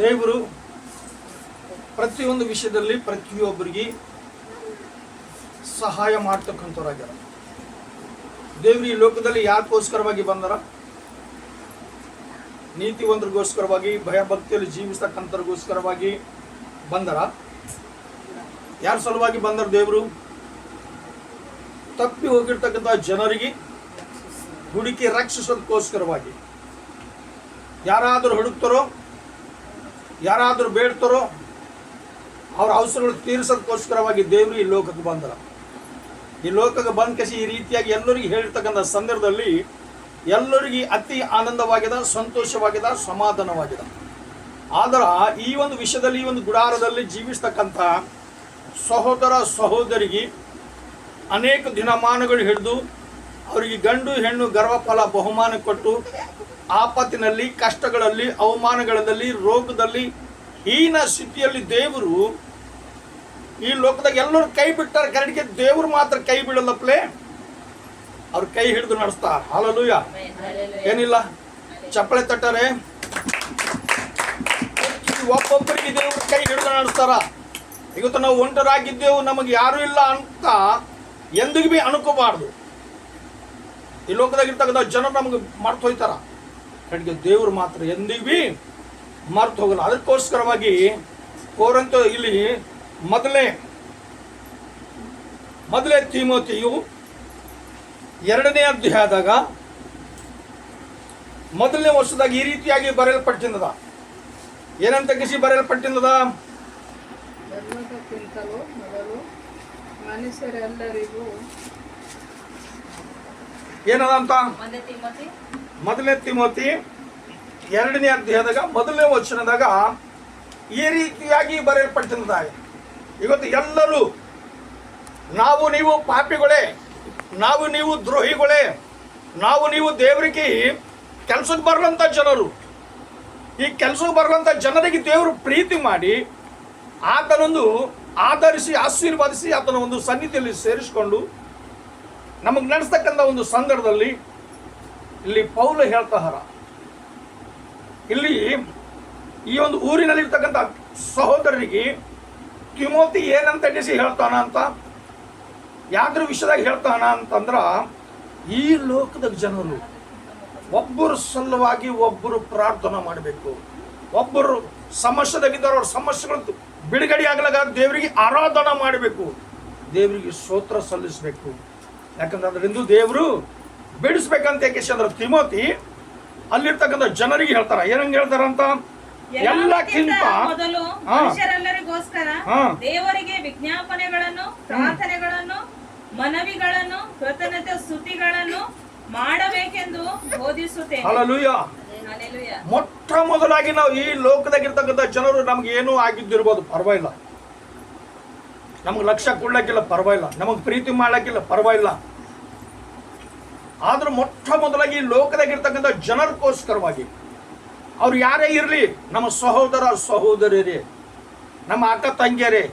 ದೇವರು ಪ್ರತಿಯೊಂದು ವಿಷಯದಲ್ಲಿ ಪ್ರತಿಯೊಬ್ಬರಿಗೆ ಸಹಾಯ ಮಾಡ್ತಕ್ಕಂಥವ್ರಾಗ್ಯಾರ. ದೇವರು ಈ ಲೋಕದಲ್ಲಿ ಯಾಕೋಸ್ಕರವಾಗಿ ಬಂದರ? ನೀತಿವಂತರಿಗೋಸ್ಕರವಾಗಿ, ಭಯಭಕ್ತಿಯಲ್ಲಿ ಜೀವಿಸ್ತಕ್ಕಂಥವ್ರಿಗೋಸ್ಕರವಾಗಿ ಬಂದರ? ಯಾರ ಸಲುವಾಗಿ ಬಂದರ ದೇವರು? ತಪ್ಪಿ ಹೋಗಿರ್ತಕ್ಕಂಥ ಜನರಿಗೆ ಹುಡುಕಿ ರಕ್ಷಿಸೋದಕ್ಕೋಸ್ಕರವಾಗಿ. ಯಾರಾದರೂ ಹುಡುಕ್ತಾರೋ, ಯಾರಾದರೂ ಬೇಡ್ತಾರೋ, ಅವ್ರ ಅವಸರಗಳು ತೀರಿಸೋದಕ್ಕೋಸ್ಕರವಾಗಿ ದೇವರು ಈ ಲೋಕಕ್ಕೆ ಬಂದರ. ಈ ಲೋಕಕ್ಕೆ ಬಂದ ಕಸಿ ಈ ರೀತಿಯಾಗಿ ಎಲ್ಲರಿಗೂ ಹೇಳಿರ್ತಕ್ಕಂಥ ಸಂದರ್ಭದಲ್ಲಿ ಎಲ್ಲರಿಗೆ ಅತಿ ಆನಂದವಾಗಿದೆ, ಸಂತೋಷವಾಗಿದೆ, ಸಮಾಧಾನವಾಗಿದೆ. ಆದ್ರೆ ಈ ಒಂದು ವಿಷಯದಲ್ಲಿ, ಈ ಒಂದು ಗುಡಾರದಲ್ಲಿ ಜೀವಿಸ್ತಕ್ಕಂಥ ಸಹೋದರ ಸಹೋದರಿಗೆ ಅನೇಕ ದಿನಮಾನಗಳು ಹಿಡಿದು ಅವರಿಗೆ ಗಂಡು ಹೆಣ್ಣು ಗರ್ಭಫಲ ಬಹುಮಾನ ಕೊಟ್ಟು ಆಪತ್ತಿನಲ್ಲಿ, ಕಷ್ಟಗಳಲ್ಲಿ, ಅವಮಾನಗಳಲ್ಲಿ, ರೋಗದಲ್ಲಿ, ಹೀನ ಸ್ಥಿತಿಯಲ್ಲಿ ದೇವರು ಈ ಲೋಕದಾಗ ಎಲ್ಲರೂ ಕೈ ಬಿಟ್ಟಾರ. ಕರಡಿಗೆ ದೇವರು ಮಾತ್ರ ಕೈ ಬಿಡಲ್ಲಪ್ಲೇ, ಅವ್ರ ಕೈ ಹಿಡಿದು ನಡೆಸ್ತಾರ. ಹಲ್ಲೆಲೂಯಾ. ಏನಿಲ್ಲ, ಚಪ್ಪಳೆ ತಟ್ಟಾರೆ. ಒಬ್ಬೊಬ್ಬರಿಗೆ ದೇವರು ಕೈ ಹಿಡಿದು ನಡೆಸ್ತಾರ. ಇವತ್ತು ನಾವು ಒಂಟರಾಗಿದ್ದೇವು, ನಮಗೆ ಯಾರು ಇಲ್ಲ ಅಂತ ಎಂದಿಗೂ ಭೀ ಅನ್ಕೋಬಾರ್ದು. ಈ ಲೋಕದಾಗಿರ್ತಕ್ಕಂಥ ಜನರು ನಮಗೆ ಮರ್ತು ಹೋಯ್ತಾರ. ಕಡೆಗೆ ದೇವರು ಮಾತ್ರ ಎಂದಿಗೂ ಭೀ ಮರ್ತು ಹೋಗಲ್ಲ. ಅದಕ್ಕೋಸ್ಕರವಾಗಿ ಕೋರಂತ ಇಲ್ಲಿ ಮೊದಲೇ ತಿಮೋತಿಯು 2ನೇ ಅಧ್ಯಾಯದಾಗ 1ನೇ ವರ್ಷದಾಗ ಈ ರೀತಿಯಾಗಿ ಬರೆಯಲ್ಪಟ್ಟಿದ್ದದ. ಏನಂತ ಕಿಸಿ ಬರೆಯಲ್ಪಟ್ಟಿದ್ದದ? ಎಲ್ಲದಕ್ಕಿಂತಲೂ ಮೊದಲು ಮನುಷ್ಯರೆಲ್ಲರಿಗೂ ಏನದ ಅಂತ? 1ನೇ ತಿಮೋತಿ 2ನೇ ಅಧ್ಯಾಯದಾಗ 1ನೇ ವಚನದಾಗ ಈ ರೀತಿಯಾಗಿ ಬರೆಯಲ್ಪಟ್ಟಿದ್ದ. ಇವತ್ತು ಎಲ್ಲರೂ ನಾವು ನೀವು ಪಾಪಿಗಳೇ, ನಾವು ನೀವು ದ್ರೋಹಿಗಳೇ, ನಾವು ನೀವು ದೇವರಿಗೆ ಕೆಲಸಕ್ಕೆ ಬರಲಂತ ಜನರು. ಈ ಕೆಲಸಕ್ಕೆ ಬರಲಂತ ಜನರಿಗೆ ದೇವರು ಪ್ರೀತಿ ಮಾಡಿ ಆತನೊಂದು ಆಧರಿಸಿ, ಆಶೀರ್ವಾದಿಸಿ, ಆತನ ಒಂದು ಸನ್ನಿಧಿಯಲ್ಲಿ ಸೇರಿಸಿಕೊಂಡು ನಮಗೆ ನಡೆಸ್ತಕ್ಕಂಥ ಒಂದು ಸಂದರ್ಭದಲ್ಲಿ ಇಲ್ಲಿ ಪೌಲ ಹೇಳ್ತಾರ, ಇಲ್ಲಿ ಈ ಒಂದು ಊರಿನಲ್ಲಿ ಇರ್ತಕ್ಕಂಥ ಸಹೋದರರಿಗೆ ತಿಮೋತಿ ಏನಂತ ಹೇಳ್ತಾನ ಅಂತ, ಯಾವ್ದ್ರ ವಿಷಯದಾಗ ಹೇಳ್ತಾನ ಅಂತಂದ್ರ, ಈ ಲೋಕದ ಜನರು ಒಬ್ಬರು ಸಲುವಾಗಿ ಒಬ್ಬರು ಪ್ರಾರ್ಥನೆ ಮಾಡಬೇಕು. ಒಬ್ಬರು ಸಮಸ್ಯೆದಾಗಿದ್ದಾರೆ, ಅವ್ರ ಸಮಸ್ಯೆಗಳು ಬಿಡುಗಡೆ ಆಗ್ಲಾಗ ದೇವರಿಗೆ ಆರಾಧನೆ ಮಾಡಬೇಕು, ದೇವರಿಗೆ ಸ್ತೋತ್ರ ಸಲ್ಲಿಸಬೇಕು. ಯಾಕಂದ್ರೆ ಅದರಿಂದ ದೇವರು ಬಿಡಿಸ್ಬೇಕಂತ ಯಾಕೆಂದ್ರೆ ತಿಮೋತಿ ಅಲ್ಲಿರ್ತಕ್ಕಂಥ ಜನರಿಗೆ ಹೇಳ್ತಾರ. ಏನಂಗ ಹೇಳ್ತಾರಂತ? ಎಲ್ಲಕ್ಕಿಂತ ಮೊದಲು ಮನುಷ್ಯರೆಲ್ಲರಿಗೋಸ್ಕರ ದೇವರಿಗೆ ವಿಜ್ಞಾಪನೆಗಳನ್ನು, ಪ್ರಾರ್ಥನೆಗಳನ್ನು, ಮನವಿಗಳನ್ನು, ಕೃತಜ್ಞತೆ ಸ್ತುತಿಗಳನ್ನು ಮಾಡಬೇಕೆಂದು ಬೋಧಿಸುತ್ತೇನೆ. ಹಲ್ಲೆಲೂಯಾ. ಮೊಟ್ಟ ಮೊದಲಾಗಿ ನಾವು ಈ ಲೋಕದಾಗಿರ್ತಕ್ಕಂಥ ಜನರು ನಮ್ಗೆ ಏನೂ ಆಗಿದ್ದಿರ್ಬೋದು, ಪರವಾಗಿಲ್ಲ. ನಮ್ಗೆ ಲಕ್ಷ್ಯ ಕೊಡ್ಲಕ್ಕಿಲ್ಲ, ಪರವಾಗಿಲ್ಲ. ನಮಗೆ ಪ್ರೀತಿ ಮಾಡ್ಲಕ್ಕಿಲ್ಲ, ಪರವಾಗಿಲ್ಲ. ಆದ್ರೂ ಮೊಟ್ಟ ಮೊದಲಾಗಿ ಈ ಲೋಕದಾಗಿರ್ತಕ್ಕಂಥ ಜನರಿಗೋಸ್ಕರವಾಗಿ, ಅವ್ರು ಯಾರೇ ಇರಲಿ, ನಮ್ಮ ಸಹೋದರ ಸಹೋದರಿಯರೇ, ನಮ್ಮ ಅಕ್ಕ ತಂಗಿಯರೇ,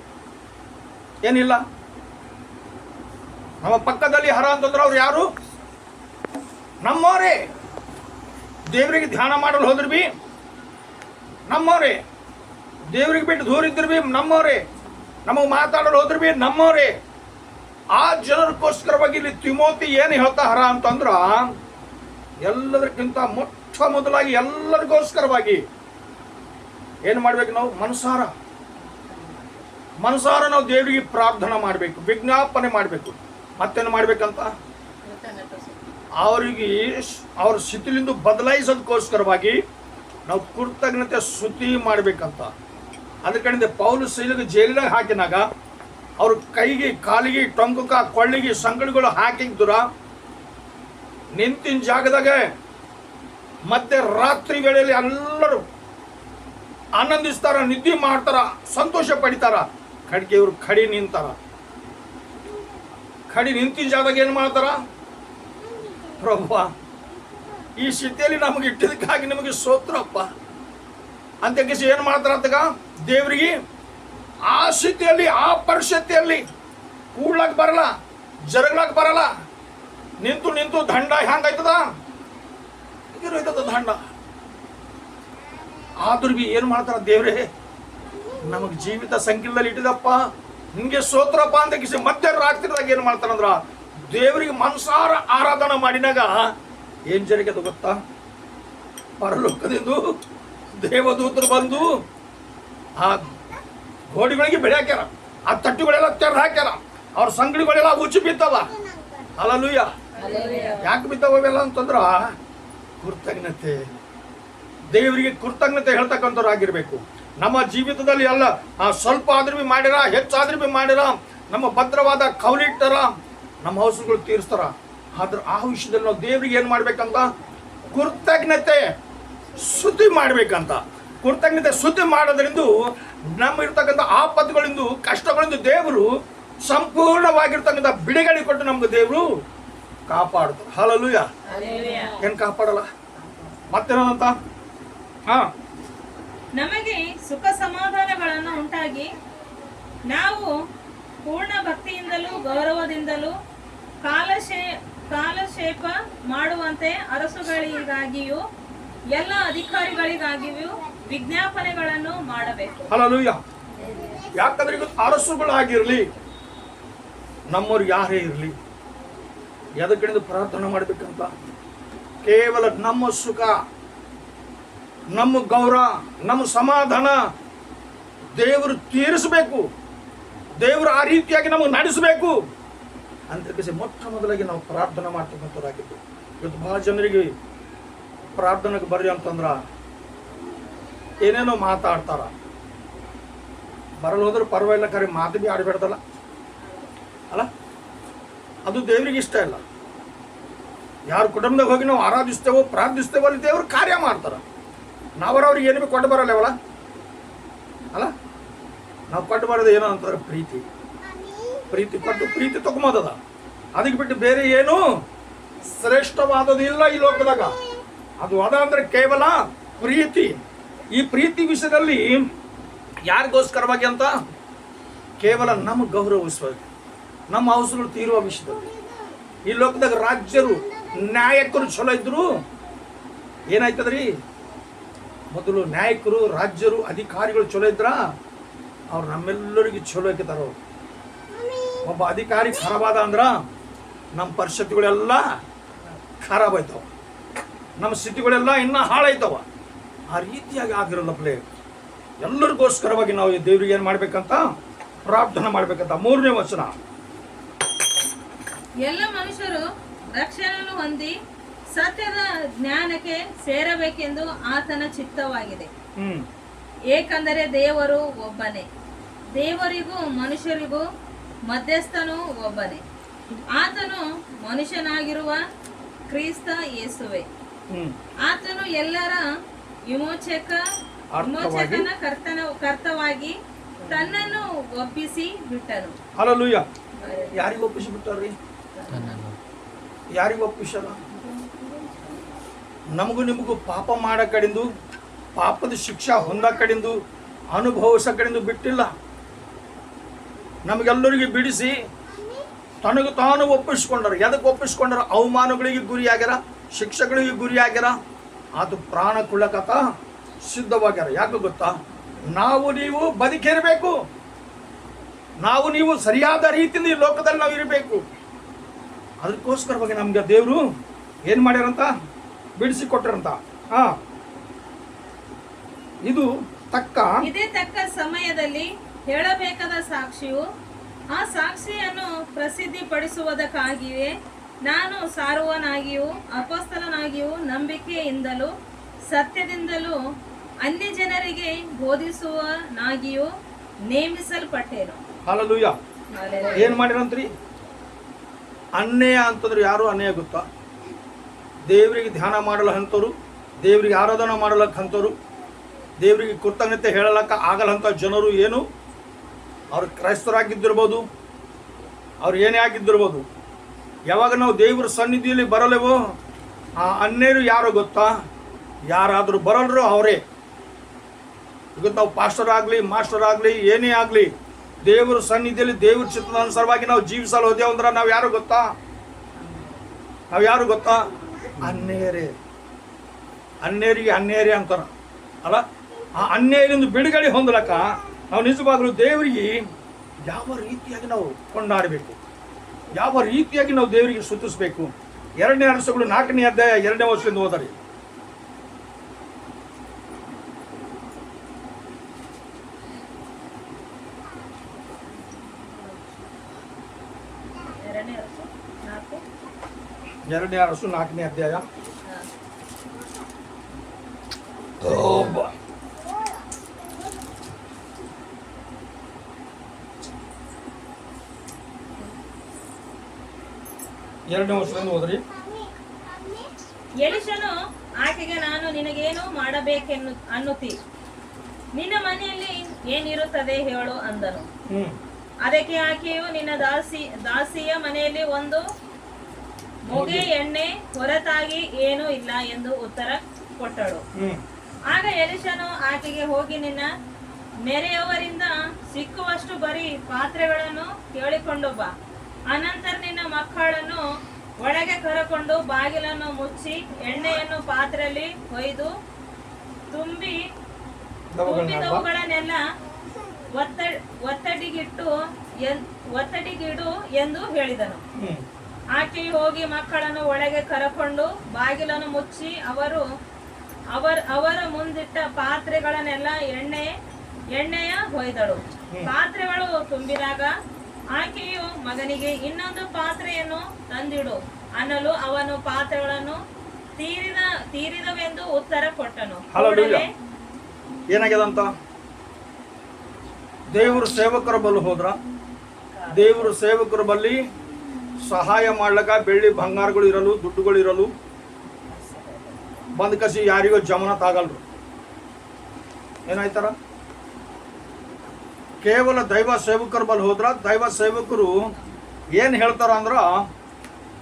ಏನಿಲ್ಲ, ನಮ್ಮ ಪಕ್ಕದಲ್ಲಿ ಹರ ಅಂತಂದ್ರೆ ಅವ್ರು ಯಾರು? ನಮ್ಮವರೇ. ದೇವರಿಗೆ ಧ್ಯಾನ ಮಾಡಲು ಹೋದ್ರು ಬಿ ನಮ್ಮವರೇ, ದೇವ್ರಿಗೆ ಬಿಟ್ಟು ದೂರ ಇದ್ರು ಬಿ ನಮ್ಮವರೇ, ನಮಗೆ ಮಾತಾಡಲು ಹೋದ್ರು ಬಿ ನಮ್ಮವರೇ. ಆ ಜನರಿಗೋಸ್ಕರವಾಗಿ ಇಲ್ಲಿ ತಿಮೋತಿ ಏನು ಹೇಳ್ತಾರ ಅಂತಂದ್ರ, ಎಲ್ಲದಕ್ಕಿಂತ ಮೊಟ್ಟ ಮೊದಲಾಗಿ ಎಲ್ಲರಿಗೋಸ್ಕರವಾಗಿ ಏನು ಮಾಡ್ಬೇಕು? ನಾವು ಮನಸಾರ ನಾವು ದೇವರಿಗೆ ಪ್ರಾರ್ಥನೆ ಮಾಡಬೇಕು, ವಿಜ್ಞಾಪನೆ ಮಾಡಬೇಕು. ಮತ್ತೇನು ಮಾಡ್ಬೇಕಂತ? ಅವರಿಗೆ ಅವ್ರ ಸ್ಥಿತಿಲಿಂದ ಬದಲಾಯಿಸೋದಕ್ಕೋಸ್ಕರವಾಗಿ ನಾವು ಕೃತಜ್ಞತೆ ಸ್ತುತಿ ಮಾಡಬೇಕಂತ. ಅದಕ್ಕೆ ಪೌಲು ಶೈಲಿಗೆ ಜೈಲಿನಾಗ ಹಾಕಿನಾಗ ಅವ್ರ ಕೈಗೆ, ಕಾಲಿಗೆ, ಟೊಂಕಕ್ಕ, ಕೊಳ್ಳಿಗೆ ಸಂಗಡಿಗಳು ಹಾಕಿದ್ರ ನಿಂತಿನ ಜಾಗದಾಗ ಮಧ್ಯರಾತ್ರಿ ವೇಳೆಯಲ್ಲಿ ಎಲ್ಲರೂ ಆನಂದಿಸ್ತಾರ, ನಿದ್ದೆ ಮಾಡ್ತಾರ, ಸಂತೋಷ ಪಡಿತಾರ. ಕಡೆಗೆ ಇವ್ರು ಖಡಿ ನಿಂತಾರ. ಖಡಿ ನಿಂತಿನ ಜಾಗದಾಗ ಏನು ಮಾಡ್ತಾರ? ಪ್ರಭು, ಈ ಸ್ಥಿತಿಯಲ್ಲಿ ನಮಗೆ ಇಟ್ಟಿದ್ದಕ್ಕಾಗಿ ನಿಮಗೆ ಸ್ತೋತ್ರಪ್ಪ ಅಂತ ಏನು ಮಾಡ್ತಾರ ಅಂತಗ ದೇವರಿಗೆ ಆ ಸ್ಥಿತಿಯಲ್ಲಿ, ಆ ಪರಿಸ್ಥಿತಿಯಲ್ಲಿ ಕೂಡ್ಲಕ್ ಬರಲ್ಲ, ಜರಗ್ಲಕ್ ಬರಲ್ಲ. ನಿಂತು ದಂಡ ಹೆಂಗಾಯ್ತದ? ದಂಡ ಆದ್ರೂ ಬಿ ಏನು ಮಾಡ್ತಾರ, ದೇವ್ರೇ ನಮಗೆ ಜೀವಿತ ಸಂಖ್ಯೆಯಲ್ಲಿ ಇಟ್ಟಿದಪ್ಪ, ನಿಮಗೆ ಸ್ತೋತ್ರಪ್ಪ ಅಂತ ಕಿಸಿ ಮಧ್ಯರಾತ್ರಿದಾಗ ಏನು ಮಾಡ್ತಾರಂದ್ರ ದೇವರಿಗೆ ಮನಸಾರ ಆರಾಧನೆ ಮಾಡಿನಾಗ ಏನ್ ಜರುಗಿದೆ ಅದು ಗೊತ್ತಾ? ಪರಲೋಕದಿಂದ ದೇವದೂತರು ಬಂದು ಆ ಗೋಡಿಗಳಿಗೆ ಬೆಳೆ ಹಾಕ್ಯಾರ, ಆ ತಟ್ಟುಗಳೆಲ್ಲ ತೆರೆದು ಹಾಕ್ಯಾರ, ಅವ್ರ ಸಂಗಡಿಗಳೆಲ್ಲ ಉಚ್ಚಿ ಬಿತ್ತವ. ಹಲ್ಲೆಲೂಯಾ. ಯಾಕೆ ಬಿತ್ತವೆಲ್ಲ ಅಂತಂದ್ರ ಕೃತಜ್ಞತೆ, ದೇವರಿಗೆ ಕೃತಜ್ಞತೆ ಹೇಳ್ತಕ್ಕಂಥವ್ರು ಆಗಿರ್ಬೇಕು. ನಮ್ಮ ಜೀವಿತದಲ್ಲಿ ಎಲ್ಲ ಸ್ವಲ್ಪ ಆದ್ರೂ ಬಿ ಮಾಡಿರ, ಹೆಚ್ಚಾದ್ರೂ ಬಿ ಮಾಡಿರ, ನಮ್ಮ ಭದ್ರವಾದ ಕವಲಿಟ್ಟರ, ನಮ್ಮ ಅವಸರಗಳು ತೀರಿಸ್ತಾರ. ಆದ್ರೆ ಆ ವಿಷಯದಲ್ಲಿ ನಾವು ದೇವರಿಗೆ ಏನ್ ಮಾಡ್ಬೇಕಂತ? ಕೃತಜ್ಞತೆ ಸ್ತುತಿ ಮಾಡ್ಬೇಕಂತ. ಕೃತಜ್ಞತೆ ಸ್ತುತಿ ಮಾಡೋದ್ರಿಂದ ನಮ್ಮ ಇರ್ತಕ್ಕಂಥ ಆಪತ್ತುಗಳಿಂದ, ಕಷ್ಟಗಳಿಂದ ದೇವರು ಸಂಪೂರ್ಣವಾಗಿರ್ತಕ್ಕಂಥ ಬಿಡುಗಡೆ ಕೊಟ್ಟು ನಮ್ಗೆ ದೇವರು ಕಾಪಾಡ್ತಾರೆ. ಹಲ್ಲೆಲೂಯಾ. ಏನ್ ಕಾಪಾಡಲ್ಲ ಮತ್ತೇನಂತ? ನಮಗೆ ಸುಖ ಸಮಾಧಾನಗಳನ್ನು ಉಂಟಾಗಿ ನಾವು ಪೂರ್ಣ ಭಕ್ತಿಯಿಂದಲೂ ಗೌರವದಿಂದಲೂ ಕಾಲಕ್ಷೇಪ ಮಾಡುವಂತೆ ಅರಸುಗಳಿಗಾಗಿಯೂ ಎಲ್ಲ ಅಧಿಕಾರಿಗಳಿಗಾಗಿಯೂ ವಿಜ್ಞಾಪನೆಗಳನ್ನು ಮಾಡಬೇಕು. ಹಲ್ಲೆಲೂಯಾ. ಯಾಕಂದ್ರೆ ಈಗ ಅರಸುಗಳಾಗಿರ್ಲಿ, ನಮ್ಮವ್ರು ಯಾರೇ ಇರಲಿ, ಎದಕ್ಕಿಂದ ಪ್ರಾರ್ಥನೆ ಮಾಡ್ಬೇಕಂತ? ಕೇವಲ ನಮ್ಮ ಸುಖ, ನಮ್ಮ ಗೌರವ, ನಮ್ಮ ಸಮಾಧಾನ ದೇವರು ತೀರಿಸಬೇಕು, ದೇವರು ಆ ರೀತಿಯಾಗಿ ನಮಗೆ ನಡೆಸಬೇಕು ಅಂತ ಕೇಳಿ ಮೊಟ್ಟ ಮೊದಲಾಗಿ ನಾವು ಪ್ರಾರ್ಥನೆ ಮಾಡ್ತಕ್ಕಂಥವ್ರಾಗಿದ್ದು. ಇವತ್ತು ಬಹಳ ಜನರಿಗೆ ಪ್ರಾರ್ಥನೆಗೆ ಬರ್ರಿ ಅಂತಂದ್ರ ಏನೇನೋ ಮಾತಾಡ್ತಾರ. ಬರಲು ಹೋದ್ರೆ ಪರವಾಗಿಲ್ಲ, ಕರೆ ಮಾತು ಬಿ ಆಡಬೇಡ್ದಲ್ಲ ಅಲ್ಲ, ಅದು ದೇವರಿಗೆ ಇಷ್ಟ ಇಲ್ಲ. ಯಾರು ಕುಟುಂಬದಾಗ ಹೋಗಿ ನಾವು ಆರಾಧಿಸ್ತೇವೋ ಪ್ರಾರ್ಥಿಸ್ತೇವೋ ಅಲ್ಲಿ ದೇವ್ರು ಕಾರ್ಯ ಮಾಡ್ತಾರ. ನಾವ್ರವ್ರಿಗೆ ಏನು ಬಿ ಕೊಟ್ಟು ಬರಲ್ಲವಲ್ಲ ಅಲ್ಲ. ನಾವು ಕೊಟ್ಟು ಬರೋದು ಏನೋ ಅಂತಾರೆ ಪ್ರೀತಿ. ಪ್ರೀತಿ ಕೊಟ್ಟು ಪ್ರೀತಿ ತಗೊಂಬೋದದ, ಅದಕ್ಕೆ ಬಿಟ್ಟು ಬೇರೆ ಏನು ಶ್ರೇಷ್ಠವಾದದ್ದು ಇಲ್ಲ ಈ ಲೋಕದಾಗ. ಅದು ಅದ ಅಂದ್ರೆ ಕೇವಲ ಪ್ರೀತಿ. ಈ ಪ್ರೀತಿ ವಿಷಯದಲ್ಲಿ ಯಾರಿಗೋಸ್ಕರವಾಗಿ ಅಂತ? ಕೇವಲ ನಮ್ಮ ಗೌರವಿಸುವಾಗಿ, ನಮ್ಮ ಅವಸರಗಳು ತೀರುವ ವಿಷಯದಲ್ಲಿ. ಈ ಲೋಕದಾಗ ರಾಜ್ಯರು, ನಾಯಕರು ಚಲೋ ಇದ್ರು ಏನಾಯ್ತದ್ರಿ? ಮೊದಲು ನಾಯಕರು, ರಾಜ್ಯರು, ಅಧಿಕಾರಿಗಳು ಚಲೋ ಇದ್ರ ಅವ್ರು ನಮ್ಮೆಲ್ಲರಿಗೂ ಚಲೋ ಹಾಕಿದಾರ. ಅವ್ರು ಒಬ್ಬ ಅಧಿಕಾರಿ ಖರಾಬಾದ ಅಂದ್ರ ನಮ್ಮ ಪರಿಸ್ಥಿತಿಗಳೆಲ್ಲ ಖರಾಬ್ ಆಯ್ತವ, ನಮ್ಮ ಸ್ಥಿತಿಗಳೆಲ್ಲ ಇನ್ನೂ ಹಾಳಾಯ್ತವ. ಆ ರೀತಿಯಾಗಿ ಆಗಿರೋಲ್ಲ ಪ್ಲೇ. ಎಲ್ಲರಿಗೋಸ್ಕರವಾಗಿ ನಾವು ದೇವರಿಗೆ ಏನು ಮಾಡ್ಬೇಕಂತ? ಪ್ರಾರ್ಥನೆ ಮಾಡ್ಬೇಕಂತ. 3ನೇ ವಚನ, ಎಲ್ಲ ಮನುಷ್ಯರು ರಕ್ಷಣೆಯನ್ನು ಹೊಂದಿ ಸತ್ಯದ ಜ್ಞಾನಕ್ಕೆ ಸೇರಬೇಕೆಂದು ಆತನ ಚಿತ್ತವಾಗಿದೆ. ಏಕೆಂದರೆ ದೇವರು ಒಬ್ಬನೇ, ದೇವರಿಗೂ ಮನುಷ್ಯರಿಗೂ ಮಧ್ಯಸ್ಥನು ಒಬ್ಬನೇ, ಆತನು ಮನುಷ್ಯನಾಗಿರುವ ಕ್ರಿಸ್ತ ಯೇಸುವೆ. ಆತನು ಎಲ್ಲರ ವಿಮೋಚಕನ ಕರ್ತವಾಗಿ ತನ್ನನ್ನು ಒಪ್ಪಿಸಿ ಬಿಟ್ಟನು. ಹಲ್ಲೆಲೂಯಾ. ಯಾರಿಗೆ ಒಪ್ಪಿಸಿ ಬಿಟ್ಟಾರ್ರಿ? ಯಾರಿಗೆ ಒಪ್ಪಿಸಲ್ಲ? ನಮಗೂ ನಿಮಗೂ ಪಾಪ ಮಾಡೋ ಕಡೆಂದು, ಪಾಪದ ಶಿಕ್ಷಾ ಹೊಂದ ಕಡೆಂದು, ಅನುಭವಿಸ ಕಡೆಂದು ಬಿಟ್ಟಿಲ್ಲ. ನಮಗೆಲ್ಲರಿಗೆ ಬಿಡಿಸಿ ತನಗೂ ತಾನು ಒಪ್ಪಿಸ್ಕೊಂಡಾರ. ಎದಕ್ಕೆ ಒಪ್ಪಿಸ್ಕೊಂಡಾರ? ಅವಮಾನಗಳಿಗೆ ಗುರಿಯಾಗ್ಯಾರ, ಶಿಕ್ಷೆಗಳಿಗೆ ಗುರಿಯಾಗ್ಯಾರ, ಅದು ಪ್ರಾಣ ಕೊಳ್ಳಕತ್ತ ಸಿದ್ಧವಾಗ್ಯಾರ. ಯಾಕೆ ಗೊತ್ತಾ? ನಾವು ನೀವು ಬದುಕಿರಬೇಕು, ನಾವು ನೀವು ಸರಿಯಾದ ರೀತಿಯಿಂದ ಈ ಲೋಕದಲ್ಲಿ ನಾವು ಇರಬೇಕು. ಅದಕ್ಕೋಸ್ಕರವಾಗಿ ನಮ್ಗೆ ದೇವರು ಏನು ಮಾಡ್ಯಾರಂತ? ಬಿಡಿಸಿ ಕೊಟ್ಟರಂತ. ಇದೇ ತಕ್ಕ ಸಮಯದಲ್ಲಿ ಹೇಳಬೇಕಾದ ಸಾಕ್ಷಿಯು, ಆ ಸಾಕ್ಷಿಯನ್ನು ಪ್ರಸಿದ್ಧಿಪಡಿಸುವುದಕ್ಕಾಗಿಯೇ ನಾನು ಸಾರುವನಾಗಿಯೂ ಅಪೊಸ್ತಲನಾಗಿಯೂ ನಂಬಿಕೆಯಿಂದಲೂ ಸತ್ಯದಿಂದಲೂ ಅನ್ಯ ಜನರಿಗೆ ಬೋಧಿಸುವನಾಗಿಯೂ ನೇಮಿಸಲ್ಪಟ್ಟೇನು. ಹಲ್ಲೆಲೂಯಾ. ಏನ್ ಮಾಡಿರಂತ್ರಿ? ಅನ್ಯಾಯ ಅಂತಂದ್ರೆ ಯಾರು ಅನ್ಯಾಯ ಗೊತ್ತಾ? ದೇವರಿಗೆ ಧ್ಯಾನ ಮಾಡಲು ಅಂತವ್ರು, ದೇವರಿಗೆ ಆರಾಧನೆ ಮಾಡಲಕ್ಕ ಅಂತವ್ರು, ದೇವರಿಗೆ ಕೃತಜ್ಞತೆ ಹೇಳಲಕ್ಕ ಆಗಲ್ಲಂತ ಜನರು. ಏನು ಅವ್ರು ಕ್ರೈಸ್ತರಾಗಿದ್ದಿರ್ಬೋದು, ಅವ್ರು ಏನೇ ಆಗಿದ್ದಿರ್ಬೋದು. ಯಾವಾಗ ನಾವು ದೇವರ ಸನ್ನಿಧಿಯಲ್ಲಿ ಬರಲೇವೋ ಆ ಅನ್ಯರು ಯಾರೋ ಗೊತ್ತಾ? ಯಾರಾದರೂ ಬರಲ್ರು ಅವರೇ. ಇವತ್ತು ನಾವು ಪಾಸ್ಟರ್ ಆಗಲಿ, ಮಾಸ್ಟರ್ ಆಗಲಿ, ಏನೇ ಆಗಲಿ, ದೇವರ ಸನ್ನಿಧಿಯಲ್ಲಿ ದೇವರ ಚಿತ್ತದ ಅನುಸಾರವಾಗಿ ನಾವು ಜೀವಿಸಲು ಹೋದೇವು ಅಂದ್ರೆ ನಾವು ಯಾರು ಗೊತ್ತಾ? ಅನ್ಯರೇ. ಅನ್ಯರಿಗೆ ಅನ್ಯರೇ ಅಂತಾರ ಅಲ್ಲ. ಆ ಅನ್ಯಾಯದಿಂದ ಬಿಡುಗಡೆ ಹೊಂದಲಕ್ಕ ನಾವು ನಿಜವಾಗಲೂ ದೇವರಿಗೆ ಯಾವ ರೀತಿಯಾಗಿ ನಾವು ಕೊಂಡಾಡಬೇಕು, ಯಾವ ರೀತಿಯಾಗಿ ನಾವು ದೇವರಿಗೆ ಸ್ತುತಿಸಬೇಕು. 2ನೇ ಅರಸುಗಳು 4ನೇ ಅಧ್ಯಾಯ 2ನೇ ವರ್ಷದಿಂದ ಓದರಿ. ಎರಡನೇ ಅರಸು 4ನೇ ಅಧ್ಯಾಯ. ಎರಡನೇ ವರ್ಷದಿಂದ ಹೋದ್ರಿ. ಎಲಿಷನು ಆಕೆಗೆ, ನಾನು ನಿನಗೇನು ಮಾಡಬೇಕೆನ್ನು ಅನ್ನುತ್ತಿ, ನಿನ್ನ ಮನೆಯಲ್ಲಿ ಏನಿರುತ್ತದೆ ಹೇಳು ಅಂದನು. ಅದಕ್ಕೆ ಆಕೆಯು, ನಿನ್ನ ದಾಸಿಯ ಮನೆಯಲ್ಲಿ ಒಂದು ಮೊಗೆ ಎಣ್ಣೆ ಹೊರತಾಗಿ ಏನೂ ಇಲ್ಲ ಎಂದು ಉತ್ತರ ಕೊಟ್ಟಳು. ಆಗ ಎಲಿಷನು ಆಕೆಗೆ, ಹೋಗಿ ನಿನ್ನ ನೆರೆಯವರಿಂದ ಸಿಕ್ಕುವಷ್ಟು ಬರೀ ಪಾತ್ರೆಗಳನ್ನು ಕೇಳಿಕೊಂಡು ಬಾ. ಅನಂತರ ನಿನ್ನ ಮಕ್ಕಳನ್ನು ಒಳಗೆ ಕರಕೊಂಡು ಬಾಗಿಲನ್ನು ಮುಚ್ಚಿ ಎಣ್ಣೆಯನ್ನು ಪಾತ್ರೆಯಲ್ಲಿ ಹೊಯ್ದು ತುಂಬಿದವುಗಳನ್ನೆಲ್ಲ ಒತ್ತಡಿಗಿಡು ಎಂದು ಹೇಳಿದನು. ಆಕೆಯು ಹೋಗಿ ಮಕ್ಕಳನ್ನು ಒಳಗೆ ಕರಕೊಂಡು ಬಾಗಿಲನ್ನು ಮುಚ್ಚಿ ಅವರ ಮುಂದಿಟ್ಟ ಪಾತ್ರೆಗಳನ್ನೆಲ್ಲ ಎಣ್ಣೆಯ ಹೊಯ್ದಳು. ಪಾತ್ರೆಗಳು ತುಂಬಿದಾಗ ಆಕೆಯು ಮಗನಿಗೆ, ಇನ್ನೊಂದು ಪಾತ್ರೆಯನ್ನು ತಂದಿಡು ಅನ್ನಲು ಅವನು ಪಾತ್ರೆಗಳನ್ನು ತೀರಿದವೆಂದು ಉತ್ತರ ಕೊಟ್ಟನು. ಏನಾಗ್ಯದಂತ? ದೇವರು ಸೇವಕರ ಬಳಿ ಹೋದ್ರ, ದೇವರು ಸೇವಕರ ಬಳಿ ಸಹಾಯ ಮಾಡ್ಲಕ್ಕ ಬೆಳ್ಳಿ ಬಂಗಾರಗಳು ಇರಲು, ದುಡ್ಡುಗಳು ಇರಲು ಬಂದ್ ಕಸಿ ಯಾರಿಗೋ ಜಮಾನತ್ ಆಗಲ್ರು. ಏನಾಯ್ತಾರ? ಕೇವಲ ದೈವ ಸೇವಕರ ಬಳಿ ಹೋದ್ರ ದೈವ ಸೇವಕರು ಏನು ಹೇಳ್ತಾರ ಅಂದ್ರ,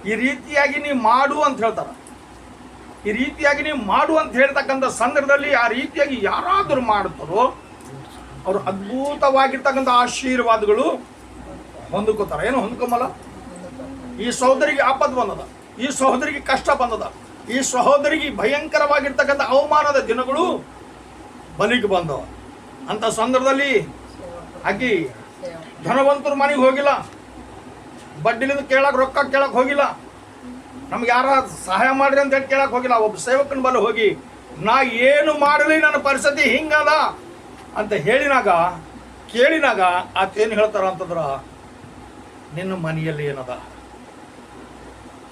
ಈ ರೀತಿಯಾಗಿ ನೀ ಮಾಡು ಅಂತ ಹೇಳ್ತಾರ. ಈ ರೀತಿಯಾಗಿ ನೀವು ಮಾಡು ಅಂತ ಹೇಳ್ತಕ್ಕಂಥ ಸಂದರ್ಭದಲ್ಲಿ ಆ ರೀತಿಯಾಗಿ ಯಾರಾದರೂ ಮಾಡ್ತಾರೋ ಅವರು ಅದ್ಭುತವಾಗಿರ್ತಕ್ಕಂಥ ಆಶೀರ್ವಾದಗಳು ಹೊಂದ್ಕೋತಾರೆ. ಏನು ಹೊಂದ್ಕೊಂಬಲ್ಲ? ಈ ಸಹೋದರಿಗೆ ಆಪತ್ತು ಬಂದದ, ಈ ಸಹೋದರಿಗೆ ಕಷ್ಟ ಬಂದದ, ಈ ಸಹೋದರಿಗೆ ಭಯಂಕರವಾಗಿರ್ತಕ್ಕಂಥ ಅವಮಾನದ ದಿನಗಳು ಬಲಿಗೆ ಬಂದವ. ಅಂತ ಸಂದರ್ಭದಲ್ಲಿ ಆಕಿ ಧನವಂತರ ಮನೆಗೆ ಹೋಗಿಲ್ಲ, ಬಡ್ಡಿಲಿಂದ ರೊಕ್ಕ ಕೇಳಕ್ ಹೋಗಿಲ್ಲ, ನಮ್ಗೆ ಯಾರ ಸಹಾಯ ಮಾಡ್ರಿ ಅಂತ ಹೇಳಿ ಕೇಳಕ್ ಹೋಗಿಲ್ಲ. ಒಬ್ಬ ಸೇವಕನ ಬಲ್ಲ ಹೋಗಿ, ನಾ ಏನು ಮಾಡಲಿ, ನನ್ನ ಪರಿಸ್ಥಿತಿ ಹಿಂಗದ ಅಂತ ಕೇಳಿನಾಗ ಆತೇನು ಹೇಳ್ತಾರ ಅಂತಂದ್ರ, ನಿನ್ನ ಮನೆಯಲ್ಲಿ ಏನದ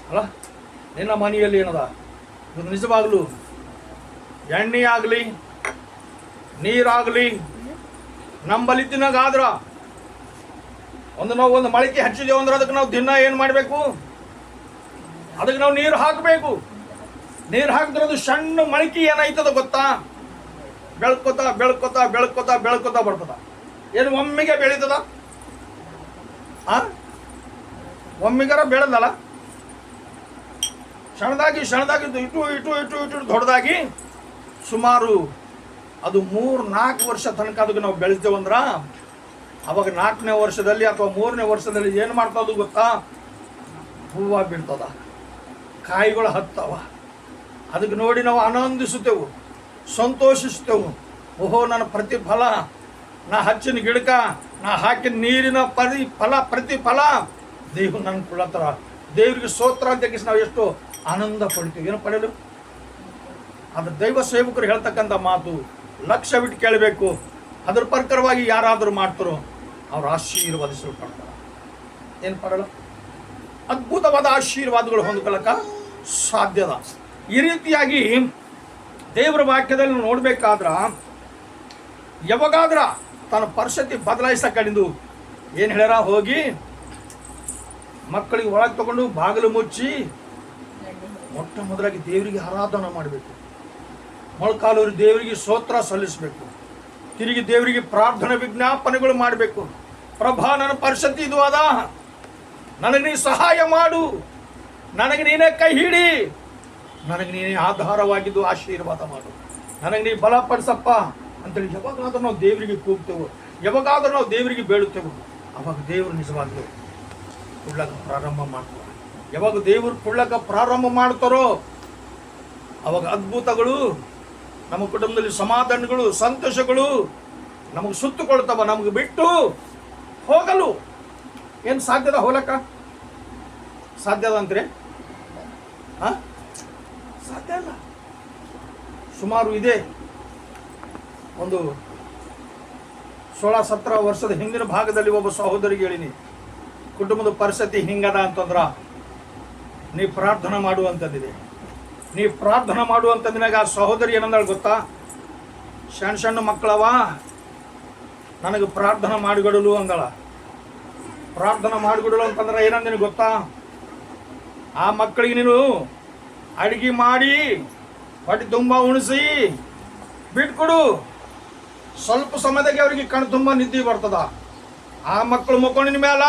ಅಲ್ಲ, ನಿನ್ನ ಮನೆಯಲ್ಲಿ ಏನದ? ಇದು ನಿಜವಾಗ್ಲು ಎಣ್ಣೆ ಆಗಲಿ ನೀರಾಗಲಿ ನಂಬಲಿ ತಿನ್ನಾಗಾದ್ರ ನಾವು ಒಂದು ಮಳಿಕೆ ಹಚ್ಚಿದೇವು ಅಂದ್ರೆ ಅದಕ್ಕೆ ನಾವು ದಿನ ಏನು ಮಾಡಬೇಕು? ಅದಕ್ಕೆ ನಾವು ನೀರು ಹಾಕಬೇಕು. ನೀರು ಹಾಕಿದ್ರೆ ಅದು ಸಣ್ಣ ಮಳಿಕೆ ಏನಾಯ್ತದ ಗೊತ್ತಾ? ಬೆಳ್ಕೋತಾ ಬೆಳ್ಕೋತಾ ಬೆಳ್ಕೋತಾ ಬೆಳ್ಕೋತಾ ಬರ್ತದ. ಏನು ಒಮ್ಮೆಗೆ ಬೆಳೀತದ? ಒಮ್ಮೆಗಾರ ಬೆಳೆದಲ್ಲ, ಸಣ್ಣದಾಗಿ ಇಟ್ಟು ದೊಡ್ಡದಾಗಿ ಸುಮಾರು ಅದು 3-4 ವರ್ಷ ತನಕ ಅದಕ್ಕೆ ನಾವು ಬೆಳೆಸ್ತೇವಂದ್ರ ಅವಾಗ 4ನೇ ವರ್ಷದಲ್ಲಿ ಅಥವಾ 3ನೇ ವರ್ಷದಲ್ಲಿ ಏನು ಮಾಡ್ತದ ಗೊತ್ತಾ? ಹೂವು ಬೀಳ್ತದ, ಕಾಯಿಗಳು ಹತ್ತವ. ಅದಕ್ಕೆ ನೋಡಿ ನಾವು ಆನಂದಿಸುತ್ತೇವೆ, ಸಂತೋಷಿಸ್ತೇವೆ. ಓಹೋ, ನನ್ನ ಪ್ರತಿಫಲ, ನಾ ಹಚ್ಚಿನ ಗಿಡಕ, ನಾ ಹಾಕಿನ ನೀರಿನ ಪ್ರತಿಫಲ ದೇವ್ರು ನನ್ನ ಕೊಡತ್ತರ. ದೇವರಿಗೆ ಸ್ತೋತ್ರ ಅಂತ ನಾವು ಎಷ್ಟು ಆನಂದ ಪಡ್ತೀವಿ. ಏನು ಪಡೆಯಲು? ಅದು ದೈವ ಸೇವಕರು ಹೇಳ್ತಕ್ಕಂಥ ಮಾತು ಲಕ್ಷ್ಯವಿಟ್ಟು ಕೇಳಬೇಕು. ಅದ್ರ ಪ್ರಕಾರವಾಗಿ ಯಾರಾದರೂ ಮಾಡ್ತಾರೋ ಅವ್ರು ಆಶೀರ್ವಾದಿಸಲ್ಪಡ್ತಾರೆ. ಏನು ಪಡಲ್ಲ? ಅದ್ಭುತವಾದ ಆಶೀರ್ವಾದಗಳು ಹೊಂದ್ಕೊಳ್ಳಕ ಸಾಧ್ಯದ. ಈ ರೀತಿಯಾಗಿ ದೇವರ ವಾಕ್ಯದಲ್ಲಿ ನೋಡ್ಬೇಕಾದ್ರ ಯಾವಾಗಾದ್ರ ತನ್ನ ಪರಿಸ್ಥಿತಿ ಬದಲಾಯಿಸಕಂಡು ಏನು ಹೇಳ್ಯಾರ? ಹೋಗಿ ಮಕ್ಕಳಿಗೆ ಒಳಗೆ ತಗೊಂಡು ಬಾಗಿಲು ಮುಚ್ಚಿ ಮೊಟ್ಟ ಮೊದಲಾಗಿ ದೇವರಿಗೆ ಆರಾಧನೆ ಮಾಡಬೇಕು. ಮೊಳಕಾಲೂರಿ ದೇವರಿಗೆ ಸ್ತೋತ್ರ ಸಲ್ಲಿಸಬೇಕು. ತಿರುಗಿ ದೇವರಿಗೆ ಪ್ರಾರ್ಥನೆ ವಿಜ್ಞಾಪನೆಗಳು ಮಾಡಬೇಕು. ಪ್ರಭಾ, ನನ್ನ ಪರಿಸ್ಥಿತಿ ಇದು ಅದ, ನನಗೆ ನೀ ಸಹಾಯ ಮಾಡು, ನನಗೆ ನೀನೇ ಕೈ ಹಿಡಿ, ನನಗೆ ನೀನೇ ಆಧಾರವಾಗಿದ್ದು ಆಶೀರ್ವಾದ ಮಾಡು, ನನಗೆ ನೀ ಬಲಪಡಿಸಪ್ಪ ಅಂತೇಳಿ ಯಾವಾಗಾದ್ರೂ ನಾವು ದೇವರಿಗೆ ಕೂಗ್ತೇವೆ, ಯಾವಾಗಾದ್ರೂ ನಾವು ದೇವರಿಗೆ ಬೇಡುತ್ತೇವೆ, ಅವಾಗ ದೇವರು ನಿಜವಾಗ್ಲೂ ಕೊಡ್ಲಕ್ಕ ಪ್ರಾರಂಭ ಮಾಡ್ತಾರೆ. ಯಾವಾಗ ದೇವರು ಕೊಡ್ಲಕ್ಕ ಪ್ರಾರಂಭ ಮಾಡ್ತಾರೋ ಅವಾಗ ಅದ್ಭುತಗಳು ನಮ್ಮ ಕುಟುಂಬದಲ್ಲಿ ಸಮಾಧಾನಗಳು ಸಂತೋಷಗಳು ನಮಗೆ ಸುತ್ತುಕೊಳ್ತವ. ನಮಗೆ ಬಿಟ್ಟು ಹೋಗಲು ಏನು ಸಾಧ್ಯದ? ಹೋಲಕ್ಕ ಸಾಧ್ಯದ ಅಂತೀರಿ? ಸಾಧ್ಯ ಇಲ್ಲ. ಸುಮಾರು ಇದೆ ಒಂದು 16-17 ವರ್ಷದ ಹಿಂದಿನ ಭಾಗದಲ್ಲಿ ಒಬ್ಬ ಸಹೋದರಿಗೆ ಹೇಳಿನಿ, ಕುಟುಂಬದ ಪರಿಸ್ಥಿತಿ ಹಿಂಗದ ಅಂತಂದ್ರ ನೀ ಪ್ರಾರ್ಥನೆ ಮಾಡುವಂಥದ್ದಿದೆ. ನೀ ಪ್ರಾರ್ಥನೆ ಮಾಡುವಂಥದ್ದಿನಾಗ ಆ ಸಹೋದರಿ ಏನಂದಳು ಗೊತ್ತಾ? ಸಣ್ಣ ಸಣ್ಣ ಮಕ್ಕಳವ, ನನಗೆ ಪ್ರಾರ್ಥನೆ ಮಾಡಿಕೊಡಲು ಅಂದಳ. ಪ್ರಾರ್ಥನೆ ಮಾಡಿಕೊಡಲು ಅಂತಂದ್ರೆ ಏನಂದಿನ ಗೊತ್ತಾ? ಆ ಮಕ್ಕಳಿಗೆ ನೀನು ಅಡಿಗೆ ಮಾಡಿ ಹೊಟ್ಟೆ ತುಂಬ ಉಣಿಸಿ ಬಿಟ್ಕೊಡು. ಸ್ವಲ್ಪ ಸಮಯದಾಗೆ ಅವರಿಗೆ ಕಣ್ಣು ತುಂಬ ನಿದ್ದೆ ಬರ್ತದ. ಆ ಮಕ್ಕಳು ಮಕ್ಕೊಂಡಿನ ಮೇಲ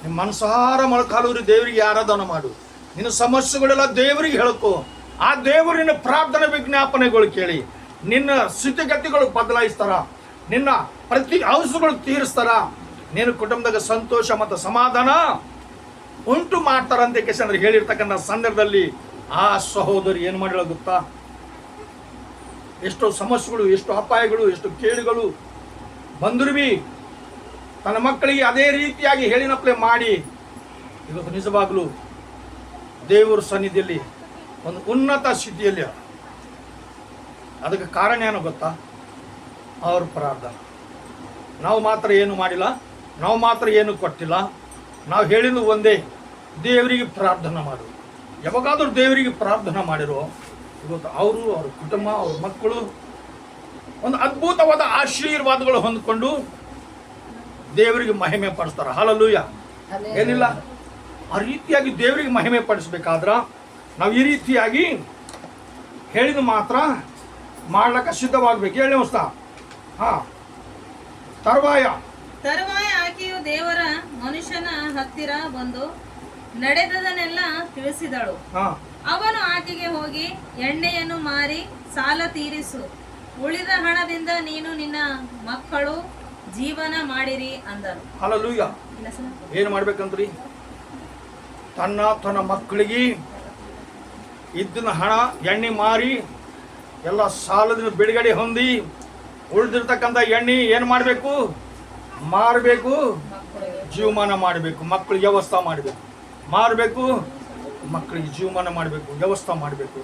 ನಿಮ್ಮ ಮನಸಾರ ಮೊಳಕಾಲೂರಿ ದೇವರಿಗೆ ಆರಾಧನೆ ಮಾಡು. ನಿನ್ನ ಸಮಸ್ಯೆಗಳೆಲ್ಲ ದೇವರಿಗೆ ಹೇಳ್ಕೊ. ಆ ದೇವರಿನ ಪ್ರಾರ್ಥನೆ ವಿಜ್ಞಾಪನೆಗಳು ಕೇಳಿ ನಿನ್ನ ಸ್ಥಿತಿಗತಿಗಳು ಬದಲಾಯಿಸ್ತಾರ. ನಿನ್ನ ಪ್ರತಿ ಅವಸರಗಳು ತೀರಿಸ್ತಾರ. ನಿನ್ನ ಕುಟುಂಬದಾಗ ಸಂತೋಷ ಮತ್ತು ಸಮಾಧಾನ ಉಂಟು ಮಾಡ್ತಾರಂತೆ ಕೆಸಂದ್ರೆ ಹೇಳಿರ್ತಕ್ಕಂಥ ಸಂದರ್ಭದಲ್ಲಿ ಆ ಸಹೋದರಿ ಏನು ಮಾಡಿಲ್ಲ ಗೊತ್ತಾ? ಎಷ್ಟೋ ಸಮಸ್ಯೆಗಳು, ಎಷ್ಟು ಅಪಾಯಗಳು, ಎಷ್ಟು ಕೇಡುಗಳು ಬಂದರೂ ಬಿ ತನ್ನ ಮಕ್ಕಳಿಗೆ ಅದೇ ರೀತಿಯಾಗಿ ಹೇಳಿನಪ್ಲೆ ಮಾಡಿ ಇವತ್ತು ನಿಜವಾಗಲೂ ದೇವರ ಸನ್ನಿಧಿಯಲ್ಲಿ ಒಂದು ಉನ್ನತ ಸ್ಥಿತಿಯಲ್ಲಿ. ಅದಕ್ಕೆ ಕಾರಣ ಏನು ಗೊತ್ತಾ? ಅವ್ರ ಪ್ರಾರ್ಥನೆ. ನಾವು ಮಾತ್ರ ಏನು ಮಾಡಿಲ್ಲ, ನಾವು ಮಾತ್ರ ಏನು ಕೊಟ್ಟಿಲ್ಲ. ನಾವು ಹೇಳಿದ್ದು ಒಂದೇ, ದೇವರಿಗೆ ಪ್ರಾರ್ಥನೆ ಮಾಡು. ಯಾವಾಗಾದರೂ ದೇವರಿಗೆ ಪ್ರಾರ್ಥನೆ ಮಾಡಿರೋ ಇವತ್ತು ಅವರು, ಅವ್ರ ಕುಟುಂಬ, ಅವ್ರ ಮಕ್ಕಳು ಒಂದು ಅದ್ಭುತವಾದ ಆಶೀರ್ವಾದಗಳು ಹೊಂದ್ಕೊಂಡು ದೇವರಿಗೆ ಮಹಿಮೆ ಪಡಿಸ್ತಾರೆ. ಹಲ್ಲೆಲೂಯ. ಏನಿಲ್ಲ, ಆ ರೀತಿಯಾಗಿ ದೇವರಿಗೆ ಮಹಿಮೆ ಪಡಿಸ್ಬೇಕಾದ್ರ ನಾವು ಈ ರೀತಿಯಾಗಿ ಹೇಳಿದ ಮಾತ್ರ ಮಾಡ್ಲಿಕ್ಕೆ ಸಿದ್ಧವಾಗಬೇಕು. ಹೇಳಿ ಹೊಸ್ತ. ತರುವಾಯ ಆಕೆಯು ದೇವರ ಮನುಷ್ಯನ ಹತ್ತಿರ ಬಂದು ನಡೆದದನ್ನೆಲ್ಲ ತಿಳಿಸಿದಳು. ಅವನು ಆಕೆಗೆ ಹೋಗಿ ಎಣ್ಣೆಯನ್ನು ಮಾರಿ ಸಾಲ ತೀರಿಸು, ಉಳಿದ ಹಣದಿಂದ ನೀನು ನಿನ್ನ ಮಕ್ಕಳು ಜೀವನ ಮಾಡಿರಿ ಅಂದನು. ಹಲ್ಲೆಲೂಯ. ಏನು ಮಾಡ್ಬೇಕಂದ್ರಿ? ತನ್ನ ಮಕ್ಕಳಿಗೆ ಇದ್ದಿನ ಹಣ ಎಣ್ಣೆ ಮಾರಿ ಎಲ್ಲ ಸಾಲದ ಬಿಡುಗಡೆ ಹೊಂದಿ ಉಳಿದಿರ್ತಕ್ಕಂಥ ಎಣ್ಣೆ ಏನು ಮಾಡಬೇಕು? ಮಾರಬೇಕು, ಜೀವಮಾನ ಮಾಡಬೇಕು, ಮಕ್ಕಳಿಗೆ ವ್ಯವಸ್ಥೆ ಮಾಡಬೇಕು. ಮಾರಬೇಕು, ಮಕ್ಕಳಿಗೆ ಜೀವಮಾನ ಮಾಡಬೇಕು, ವ್ಯವಸ್ಥೆ ಮಾಡಬೇಕು.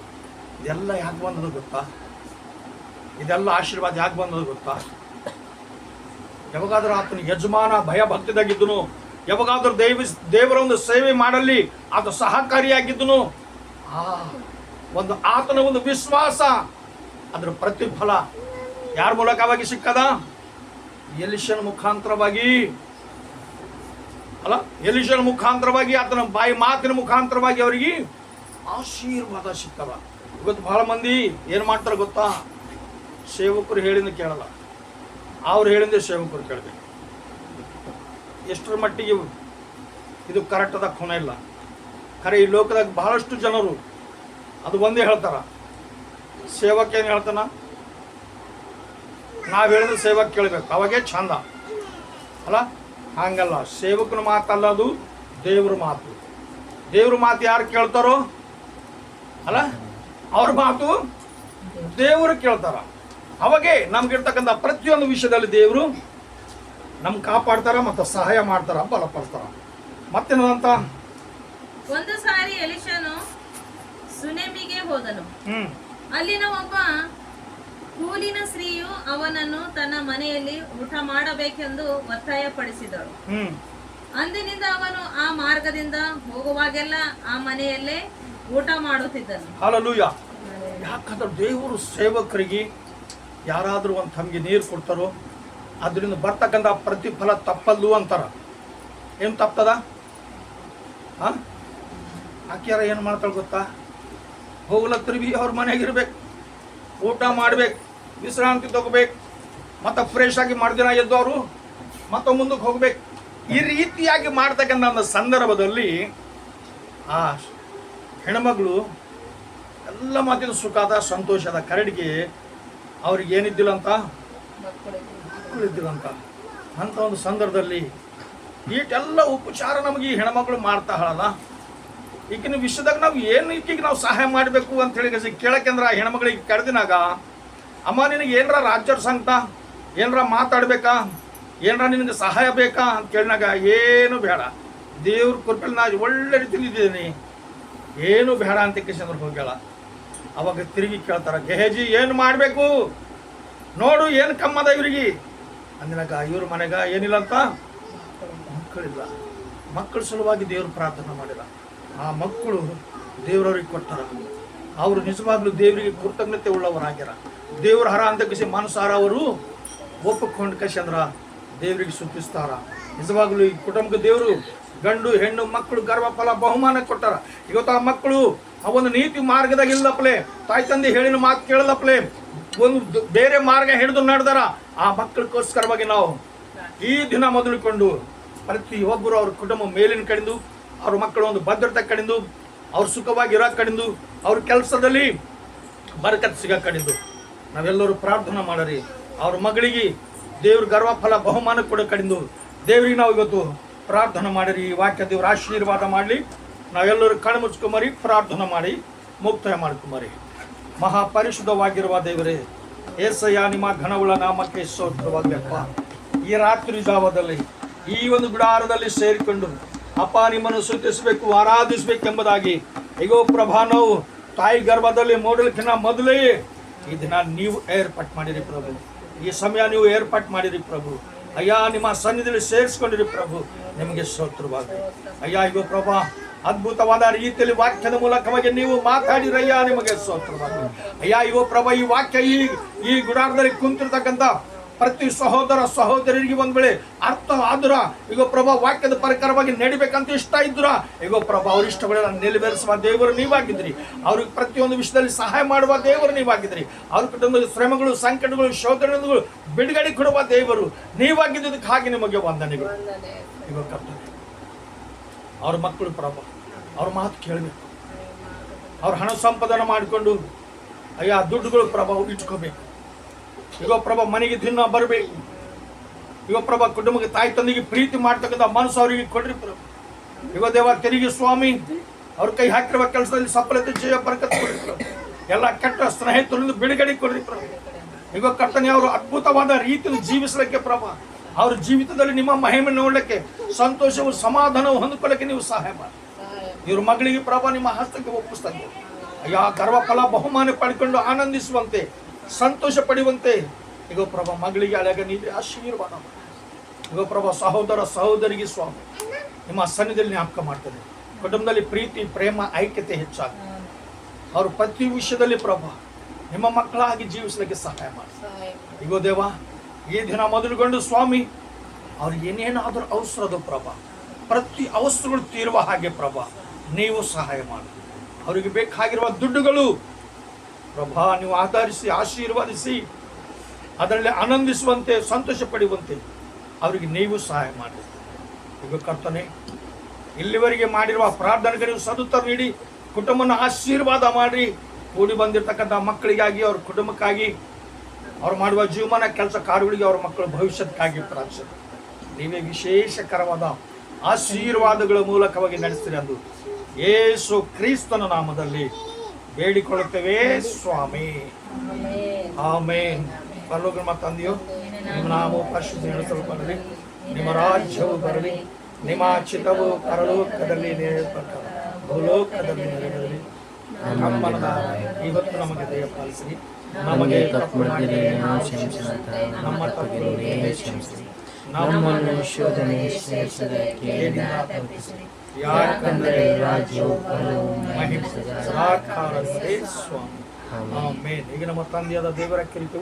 ಇದೆಲ್ಲ ಯಾಕೆ ಬಂದದು ಗೊತ್ತಾ? ಇದೆಲ್ಲ ಆಶೀರ್ವಾದ ಯಾಕೆ ಬಂದದು ಗೊತ್ತಾ? ಯಾವಾಗಾದ್ರೂ ಆತನ ಯಜಮಾನ ಭಯ ಭಕ್ತಿದಾಗಿದ್ದನು, ಯಾವಾಗಾದ್ರೂ ದೇವರ ಒಂದು ಸೇವೆ ಮಾಡಲಿ ಆತ ಸಹಕಾರಿಯಾಗಿದ್ದನು, ಒಂದು ಆತನ ಒಂದು ವಿಶ್ವಾಸ, ಅದರ ಪ್ರತಿಫಲ ಯಾರ ಮೂಲಕವಾಗಿ ಸಿಕ್ಕದ? ಎಲಿಷನ ಮುಖಾಂತರವಾಗಿ ಅಲ್ಲ, ಎಲಿಷನ ಮುಖಾಂತರವಾಗಿ, ಆತನ ಬಾಯಿ ಮಾತಿನ ಮುಖಾಂತರವಾಗಿ ಅವರಿಗೆ ಆಶೀರ್ವಾದ ಸಿಕ್ಕದ. ಇವತ್ತು ಬಹಳ ಮಂದಿ ಏನು ಮಾಡ್ತಾರೆ ಗೊತ್ತಾ? ಸೇವಕರು ಹೇಳಿದ ಕೇಳಲ್ಲ, ಅವ್ರು ಹೇಳಿದ ಸೇವಕರು ಕೇಳಬೇಕು. ಎಷ್ಟರ ಮಟ್ಟಿಗೆ ಇದು ಕರೆಕ್ಟ್ ಅದ ಖುಣ ಇಲ್ಲ. ಖರೆ ಈ ಲೋಕದಾಗ ಬಹಳಷ್ಟು ಜನರು ಅದು ಒಂದೇ ಹೇಳ್ತಾರ. ಸೇವಕ ಏನು ಹೇಳ್ತಾನ? ನಾವು ಹೇಳಿದ್ರೆ ಸೇವಕ ಕೇಳಬೇಕು, ಅವಾಗೇ ಚಂದ ಅಲ್ಲ. ಹಂಗಲ್ಲ, ಸೇವಕನ ಮಾತಲ್ಲ, ಅದು ದೇವ್ರ ಮಾತು. ದೇವ್ರ ಮಾತು ಯಾರು ಕೇಳ್ತಾರೋ ಅಲ್ಲ, ಅವ್ರ ಮಾತು ದೇವರು ಕೇಳ್ತಾರ. ಅವಾಗೇ ನಮ್ಗಿರ್ತಕ್ಕಂಥ ಪ್ರತಿಯೊಂದು ವಿಷಯದಲ್ಲಿ ದೇವರು ನಮ್ಗೆ ಕಾಪಾಡ್ತಾರ ಮತ್ತು ಸಹಾಯ ಮಾಡ್ತಾರ, ಬಲಪಡ್ತಾರ. ಮತ್ತೇನಂತ? ಒಂದು ಸಾರಿ ಎಲಿಷನು ಸುನೆಮಿಗೆ ಹೋದನು. ಅಲ್ಲಿನ ಒಬ್ಬ ಕೂಲಿನ ಸ್ತ್ರೀಯು ಅವನನ್ನು ತನ್ನ ಮನೆಯಲ್ಲಿ ಊಟ ಮಾಡಬೇಕೆಂದು ಒತ್ತಾಯಪಡಿಸಿದಳು. ಅಂದಿನಿಂದ ಅವನು ಆ ಮಾರ್ಗದಿಂದ ಹೋಗುವಾಗೆಲ್ಲ ಆ ಮನೆಯಲ್ಲೇ ಊಟ ಮಾಡುತ್ತಿದ್ದನು. ಹಲ್ಲೆಲೂಯ. ಯಾಕಂದ್ರೆ ದೇವರು ಸೇವಕರಿಗೆ ಯಾರಾದರೂ ಒಂದು ತಮಗೆ ನೀರು ಕೊಡ್ತಾರೋ ಅದರಿಂದ ಬರ್ತಕ್ಕಂಥ ಪ್ರತಿಫಲ ತಪ್ಪಲ್ಲು ಅಂತಾರ. ಏನು ತಪ್ಪದ? ಆಕೆಯಾರ ಏನು ಮಾಡ್ತಾಳೆ ಗೊತ್ತಾ? ಹೋಗ್ಲತ್ತರಿ ಬಿ ಅವ್ರ ಮನೆಯಾಗಿರ್ಬೇಕು, ಊಟ ಮಾಡ್ಬೇಕು, ವಿಶ್ರಾಂತಿ ತಗೋಬೇಕು, ಮತ್ತು ಫ್ರೆಶ್ ಆಗಿ ಮಾಡ್ದಿನ ಎದ್ದು ಅವರು ಮತ್ತೆ ಮುಂದಕ್ಕೆ ಹೋಗ್ಬೇಕು. ಈ ರೀತಿಯಾಗಿ ಮಾಡ್ತಕ್ಕಂಥ ಸಂದರ್ಭದಲ್ಲಿ ಆ ಹೆಣ್ಮಗಳು ಎಲ್ಲ ಮಾತಿನ ಸುಖದ ಸಂತೋಷದ ಕರಡಿಗೆ ಅವ್ರಿಗೆ ಏನಿದ್ದಿಲ್ಲ ಅಂತ, ಮಕ್ಕಳಿದ್ದಿಲ್ಲಂತ. ಅಂಥ ಒಂದು ಸಂದರ್ಭದಲ್ಲಿ ಈಟೆಲ್ಲ ಉಪಚಾರ ನಮಗೆ ಈ ಹೆಣ್ಮಕ್ಳು ಮಾಡ್ತಾ ಹೇಳಲ್ಲ. ಈಗಿನ ವಿಷಯದಾಗ ನಾವು ಏನು ಈಕಿಗೆ ನಾವು ಸಹಾಯ ಮಾಡಬೇಕು ಅಂತ ಹೇಳಿ ಕೇಳಕ್ಕೆಂದ್ರೆ ಆ ಹೆಣ್ಮಗಳಿಗೆ ಕರೆದಿನಾಗ ಅಮ್ಮ ನಿನಗೆ ಏನರ ರಾಜ್ಯರ ಸಂಕಟ, ಏನರ ಮಾತಾಡ್ಬೇಕಾ, ಏನರ ನಿನಗೆ ಸಹಾಯ ಬೇಕಾ ಅಂತ ಕೇಳಿನಾಗ ಏನು ಬೇಡ, ದೇವ್ರ ಕೃಪೆಯಲ್ಲಿ ನಾ ಒಳ್ಳೆ ರೀತಿಲಿ ಇದ್ದೀನಿ, ಏನು ಬೇಡ ಅಂತ ಕಿಶಂದ್ರ ಹೋಗ್ಯಾಳ. ಅವಾಗ ತಿರುಗಿ ಕೇಳ್ತಾರ, ಗೆಹಜಿ ಏನು ಮಾಡಬೇಕು ನೋಡು, ಏನು ಕಮ್ಮದ ಇವ್ರಿಗೆ ಅಂದಿನಾಗ ಇವ್ರ ಮನೆಗ ಏನಿಲ್ಲ ಅಂತ ಮಕ್ಕಳಿಲ್ಲ. ಮಕ್ಕಳ ಸಲುವಾಗಿ ದೇವ್ರು ಪ್ರಾರ್ಥನೆ ಮಾಡಿಲ್ಲ. ಆ ಮಕ್ಕಳು ದೇವ್ರವ್ರಿಗೆ ಕೊಟ್ಟಾರ. ಅವರು ನಿಜವಾಗ್ಲೂ ದೇವರಿಗೆ ಕೃತಜ್ಞತೆ ಉಳ್ಳವರಾಗ್ಯಾರ. ದೇವ್ರ ಹರ ಅಂತ ಕಸಿ ಮನಸಾರ ಅವರು ಒಪ್ಪಿಕೊಂಡು ಕಶಂದ್ರ ದೇವರಿಗೆ ಸುತ್ತಿಸ್ತಾರ. ನಿಜವಾಗ್ಲೂ ಈ ಕುಟುಂಬಕ್ಕೆ ದೇವರು ಗಂಡು ಹೆಣ್ಣು ಮಕ್ಕಳು ಗರ್ಭಫಲ ಬಹುಮಾನ ಕೊಟ್ಟಾರ. ಇವತ್ತು ಆ ಮಕ್ಕಳು ಆ ಒಂದು ನೀತಿ ಮಾರ್ಗದಾಗ ಇಲ್ಲಪ್ಲೆ, ತಾಯಿ ತಂದೆ ಹೇಳಿನ ಮಾತು ಕೇಳಲಪ್ಲೆ, ಒಂದು ಬೇರೆ ಮಾರ್ಗ ಹಿಡಿದು ನಡೆದಾರ. ಆ ಮಕ್ಕಳಿಗೋಸ್ಕರವಾಗಿ ನಾವು ಈ ದಿನ ಮೊದಲುಕೊಂಡು ಪ್ರತಿಯೊಬ್ಬರು ಅವ್ರ ಕುಟುಂಬ ಮೇಲಿನ ಕಡೆದು, ಅವ್ರ ಮಕ್ಕಳು ಒಂದು ಭದ್ರತೆ ಕಡೆದು, ಅವ್ರು ಸುಖವಾಗಿ ಇರೋ ಕಡೆದು, ಅವ್ರ ಕೆಲಸದಲ್ಲಿ ಬರಕತ್ ಸಿಗೋ ಕಡೆದು ನಾವೆಲ್ಲರೂ ಪ್ರಾರ್ಥನೆ ಮಾಡರಿ. ಅವ್ರ ಮಗಳಿಗೆ ದೇವ್ರ ಗರ್ವಫಲ ಬಹುಮಾನ ಕೊಡೋ ಕಡೆದು ದೇವ್ರಿಗೆ ನಾವು ಇವತ್ತು ಪ್ರಾರ್ಥನೆ ಮಾಡಿರಿ. ಈ ವಾಕ್ಯ ದೇವ್ರ ಆಶೀರ್ವಾದ ಮಾಡಲಿ. ನಾವೆಲ್ಲರೂ ಕಣ್ಣು ಮುಚ್ಕೊಂಬರಿ, ಪ್ರಾರ್ಥನೆ ಮಾಡಿ ಮುಕ್ತಾಯ ಮಾಡ್ಕೊಂಬರಿ. ಮಹಾಪರಿಶುದ್ಧವಾಗಿರುವ ದೇವರೇ, ಏಸಯ್ಯ ನಿಮ್ಮ ಘನವುಳ್ಳ ನಾಮಕ್ಕೆ ಸ್ತೋತ್ರವಾಗಪ್ಪ. ಈ ರಾತ್ರಿ ಜಾವದಲ್ಲಿ ಈ ಒಂದು ಗುಡಾರದಲ್ಲಿ ಸೇರಿಕೊಂಡು ಅಪ್ಪ ನಿಮ್ಮನ್ನು ಸ್ತುತಿಸಬೇಕು, ಆರಾಧಿಸಬೇಕೆಂಬುದಾಗಿ ಈಗೋ ಪ್ರಭಾ ನಾವು ತಾಯಿ ಗರ್ಭದಲ್ಲಿ ಮೂಡಲಿಕ್ಕಿಂತ ಮೊದಲೇ ಈ ದಿನ ನೀವು ಏರ್ಪಾಟ್ ಮಾಡಿರಿ ಪ್ರಭು. ಈ ಸಮಯ ನೀವು ಏರ್ಪಾಟ್ ಮಾಡಿರಿ ಪ್ರಭು. ಅಯ್ಯ ನಿಮ್ಮ ಸನ್ನಿಧಿಯಲ್ಲಿ ಸೇರಿಸ್ಕೊಂಡಿರಿ ಪ್ರಭು. ನಿಮಗೆ ಸ್ತೋತ್ರವಾಗಲಿ ಅಯ್ಯ. ಈಗೋ ಪ್ರಭಾ ಅದ್ಭುತವಾದ ರೀತಿಯಲ್ಲಿ ವಾಕ್ಯದ ಮೂಲಕವಾಗಿ ನೀವು ಮಾತಾಡಿರಯ್ಯ, ನಿಮಗೆ ಸ್ತೋತ್ರವಾಗಲಿ ಅಯ್ಯ. ಈಗೋ ಪ್ರಭಾ ಈ ವಾಕ್ಯ ಈ ಗುಡಾರದಲ್ಲಿ ಕುಂತಿರ್ತಕ್ಕಂಥ ಪ್ರತಿ ಸಹೋದರ ಸಹೋದರರಿಗೆ ಒಂದ್ ವೇಳೆ ಅರ್ಥ ಆದ್ರ ಈಗ ಪ್ರಭಾ ವಾಕ್ಯದ ಪ್ರಕಾರವಾಗಿ ನಡಿಬೇಕಂತ ಇಷ್ಟ ಇದ್ರ ಈಗ ಪ್ರಭಾ ಅವ್ರ ಇಷ್ಟಗಳನ್ನ ನೆರವೇರಿಸುವ ದೇವರು ನೀವಾಗಿದ್ರಿ. ಅವ್ರಿಗೆ ಪ್ರತಿಯೊಂದು ವಿಷಯದಲ್ಲಿ ಸಹಾಯ ಮಾಡುವ ದೇವರು ನೀವಾಗಿದ್ರಿ. ಅವ್ರ ಕುಟುಂಬದ ಶ್ರಮಗಳು, ಸಂಕಟಗಳು, ಶೋಧನೆಗಳು ಬಿಡುಗಡೆ ಕೊಡುವ ದೇವರು ನೀವಾಗಿದ್ದಕ್ಕೆ ಹಾಗೆ ನಿಮಗೆ ವಂದನೆಗಳು. ಈಗ ಕರ್ತವ್ಯ ಅವ್ರ ಮಕ್ಕಳು ಪ್ರಭಾ ಅವ್ರ ಮಾತು ಕೇಳಬೇಕು. ಅವ್ರ ಹಣ ಸಂಪಾದನೆ ಮಾಡಿಕೊಂಡು ಅಯ್ಯ ದುಡ್ಡುಗಳು ಪ್ರಭಾ ಇಟ್ಕೋಬೇಕು. ಈಗ ಪ್ರಭಾ ಮನೆಗೆ ದಿನ ಬರಬೇಕು. ಈಗ ಪ್ರಭಾ ಕುಟುಂಬಕ್ಕೆ ತಾಯಿ ತಂದೆಗೆ ಪ್ರೀತಿ ಮಾಡ್ತಕ್ಕಂಥ ಮನಸ್ಸು ಅವರಿಗೆ ಕೊಡ್ರಿ ಪ್ರಭು. ಈಗ ದೇವ ತೆರಿಗೆ ಸ್ವಾಮಿ ಅವ್ರ ಕೈ ಹಾಕಿರುವ ಕೆಲಸದಲ್ಲಿ ಸಫಲತೆ ಜಯ ಬರಕತ್ ಕೊಡ್ರಿ ಪ್ರಭು. ಎಲ್ಲ ಕೆಟ್ಟ ಸ್ನೇಹಿತರಿಂದ ಬಿಡುಗಡೆ ಕೊಡ್ರಿ ಪ್ರಭು. ಈಗ ಕರ್ತನೆ ಅವರು ಅದ್ಭುತವಾದ ರೀತಿಯಲ್ಲಿ ಜೀವಿಸಲಿಕ್ಕೆ ಪ್ರಭಾ, ಅವ್ರ ಜೀವಿತದಲ್ಲಿ ನಿಮ್ಮ ಮಹಿಮೆ ನೋಡಲಿಕ್ಕೆ, ಸಂತೋಷವು ಸಮಾಧಾನವು ಹೊಂದಿಕೊಳ್ಳಕ್ಕೆ ನೀವು ಸಹಾಯ ಮಾಡಿ. ಇವ್ರ ಮಗಳಿಗೆ ಪ್ರಭಾ ನಿಮ್ಮ ಹಸ್ತಕ್ಕೆ ಒಪ್ಪಿಸ್ತಾರೆ. ಅಯ್ಯ ಗರ್ವಫಲ ಬಹುಮಾನ ಪಡ್ಕೊಂಡು ಆನಂದಿಸುವಂತೆ, ಸಂತೋಷ ಪಡೆಯುವಂತೆ ಈಗ ಪ್ರಭಾ ಮಗಳಿಗೆ ಅಳಗ ನೀಡಿ ಆಶೀರ್ವಾದ ಮಾಡಿ. ಈಗ ಪ್ರಭಾ ಸಹೋದರ ಸಹೋದರಿಗೆ ಸ್ವಾಮಿ ನಿಮ್ಮ ಸನ್ನಿಧಿಯಲ್ಲಿ ಜ್ಞಾಪಕ ಮಾಡ್ತದೆ. ಕುಟುಂಬದಲ್ಲಿ ಪ್ರೀತಿ, ಪ್ರೇಮ, ಐಕ್ಯತೆ ಹೆಚ್ಚಾಗಿ ಅವರು ಪ್ರತಿ ವಿಷಯದಲ್ಲಿ ಪ್ರಭಾ ನಿಮ್ಮ ಮಕ್ಕಳಾಗಿ ಜೀವಿಸಲಿಕ್ಕೆ ಸಹಾಯ ಮಾಡಿ. ಈಗ ದೇವ ಈ ದಿನ ಮೊದಲುಗೊಂಡು ಸ್ವಾಮಿ ಅವ್ರಿಗೆ ಏನೇನಾದರೂ ಅವಸರದ ಪ್ರಭಾ, ಪ್ರತಿ ಅವಸರಗಳು ತೀರುವ ಹಾಗೆ ಪ್ರಭಾ ನೀವು ಸಹಾಯ ಮಾಡಿ. ಅವರಿಗೆ ಬೇಕಾಗಿರುವ ದುಡ್ಡುಗಳು ಪ್ರಭಾ ನೀವು ಆಧರಿಸಿ ಆಶೀರ್ವಾದಿಸಿ ಅದರಲ್ಲಿ ಆನಂದಿಸುವಂತೆ, ಸಂತೋಷ ಪಡೆಯುವಂತೆ ಅವರಿಗೆ ನೀವು ಸಹಾಯ ಮಾಡಿ. ಈಗ ಕರ್ತನೆ ಇಲ್ಲಿವರೆಗೆ ಮಾಡಿರುವ ಪ್ರಾರ್ಥನೆಗೆ ನೀವು ಸದುತ್ತರ ನೀಡಿ ಕುಟುಂಬನ ಆಶೀರ್ವಾದ ಮಾಡಿ. ಕೂಡಿ ಬಂದಿರತಕ್ಕಂಥ ಮಕ್ಕಳಿಗಾಗಿ, ಅವ್ರ ಕುಟುಂಬಕ್ಕಾಗಿ, ಅವ್ರು ಮಾಡುವ ಜೀವಮಾನ ಕೆಲಸ ಕಾರ್ಯಗಳಿಗೆ, ಅವ್ರ ಮಕ್ಕಳ ಭವಿಷ್ಯಕ್ಕಾಗಿ ಪ್ರಾರ್ಥನೆ ನೀವೇ ವಿಶೇಷಕರವಾದ ಆಶೀರ್ವಾದಗಳ ಮೂಲಕವಾಗಿ ನಡೆಸ್ತೀರಿ ಎಂದು ಯೇಸು ಕ್ರಿಸ್ತನ ನಾಮದಲ್ಲಿ ಬೇಡಿಕೊಳ್ಳುತ್ತೇವೆ ಸ್ವಾಮಿ, ಆಮೇನ್. ಪರಲೋಕ ತಂದೆಯೋ, ನಿಮ್ಮ ನಾಮವು ಪರಿಶುದ್ಧಪಡಿಸಲ್ಪಡಲಿ, ನಿಮ್ಮ ರಾಜ್ಯವು ಬರಲಿ, ನಿಮ್ಮ ಚಿತ್ತವು ಪರಲೋಕದಲ್ಲಿ ನೆರವೇರತಕ್ಕ ಭೂಲೋಕದಲ್ಲಿ ನೆರವೇರಲಿ. ನಮ್ಮನ್ನ ಇವತ್ತು ನಮಗೆ ದಯಪಾಲಿಸಿ, ನಮಗೆ ತಪ್ಪು ಮಾಡಿದರೆ ನಾವು ಕ್ಷಮಿಸುವಂತೆ ನಮ್ಮ ತಪ್ಪುಗಳನ್ನು ಕ್ಷಮಿಸಿ, ನಮ್ಮನ್ನು ಶೋಧನೆಗೆ ಸೇರಿಸದಕ್ಕೆ ತಪ್ಪಿಸಿ, ಯಾಕಂದರೆ ರಾಜ್ಯವು ಬಲವು ಮಹಿಮೆ ಸದಾಕಾಲವೇ ಸ್ವಾಮಿ, ಆಮೆನ್. ಈಗ ನಮ್ಮ ತಂದೆಯಾದ ದೇವರ ಕಿರಿತು,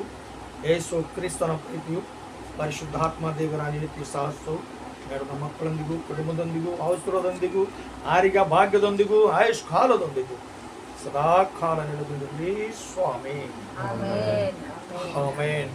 ಯೇಸು ಕ್ರಿಸ್ತನ ಪ್ರೀತಿಯು, ಪರಿಶುದ್ಧಾತ್ಮ ದೇವರ ನೀತಿ ಸಾಹಸವು ನಡೆದ ಮಕ್ಕಳೊಂದಿಗೂ, ಕುಟುಂಬದೊಂದಿಗೂ, ಅವಸರದೊಂದಿಗೂ, ಆರಿಗ ಭಾಗ್ಯದೊಂದಿಗೂ, ಆಯುಷ್ ಕಾಲದೊಂದಿಗೂ ಸದಾ ಕಾಲ ನಡೆದಿರಲಿ ಸ್ವಾಮಿ, ಆಮೆನ್. ಆಮೆನ್.